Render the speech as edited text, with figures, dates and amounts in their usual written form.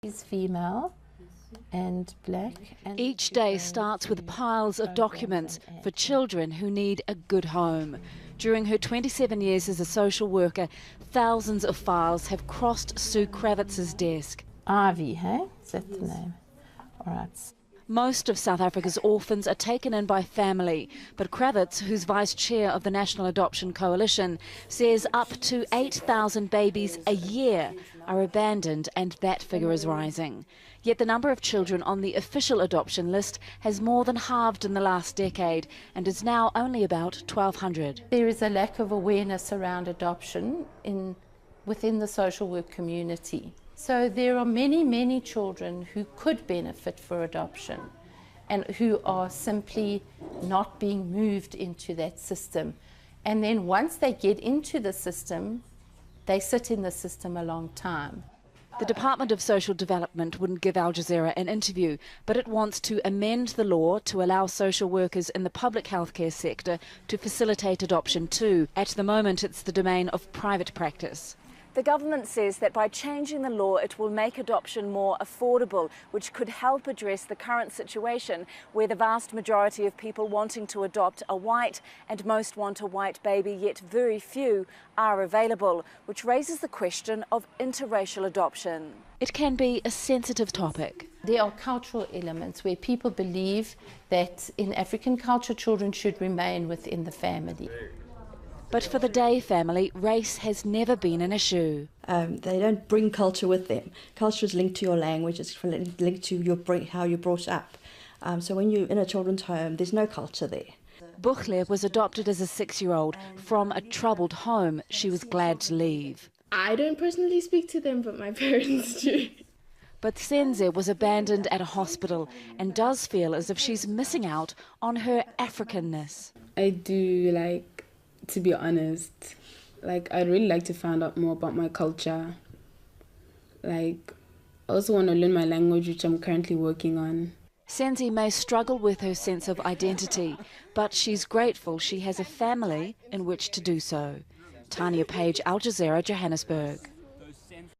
He's female and black. And Each day starts with piles of documents for children who need a good home. During her 27 years as a social worker, thousands of files have crossed Sue Kravitz's desk. Ivy, hey? Is that the name? All right. Most of South Africa's orphans are taken in by family, but Kravitz, who's vice chair of the National Adoption Coalition, says up to 8,000 babies a year are abandoned, and that figure is rising. Yet the number of children on the official adoption list has more than halved in the last decade and is now only about 1,200. There is a lack of awareness around adoption within the social work community. So there are many, many children who could benefit for adoption and who are simply not being moved into that system. And then once they get into the system, they sit in the system a long time. The Department of Social Development wouldn't give Al Jazeera an interview, but it wants to amend the law to allow social workers in the public healthcare sector to facilitate adoption too. At the moment, it's the domain of private practice. The government says that by changing the law, it will make adoption more affordable, which could help address the current situation where the vast majority of people wanting to adopt are white and most want a white baby, yet very few are available, which raises the question of interracial adoption. It can be a sensitive topic. There are cultural elements where people believe that in African culture, children should remain within the family. But for the Day family, race has never been an issue. They don't bring culture with them. Culture is linked to your language, it's linked to how you're brought up. So when you're in a children's home, there's no culture there. Buchle was adopted as a 6-year-old from a troubled home. She was glad to leave. I don't personally speak to them, but my parents do. But Senze was abandoned at a hospital and does feel as if she's missing out on her Africanness. I do, to be honest, I'd really like to find out more about my culture. I also want to learn my language, which I'm currently working on. Senze may struggle with her sense of identity, but she's grateful she has a family in which to do so. Tanya Page, Al Jazeera, Johannesburg.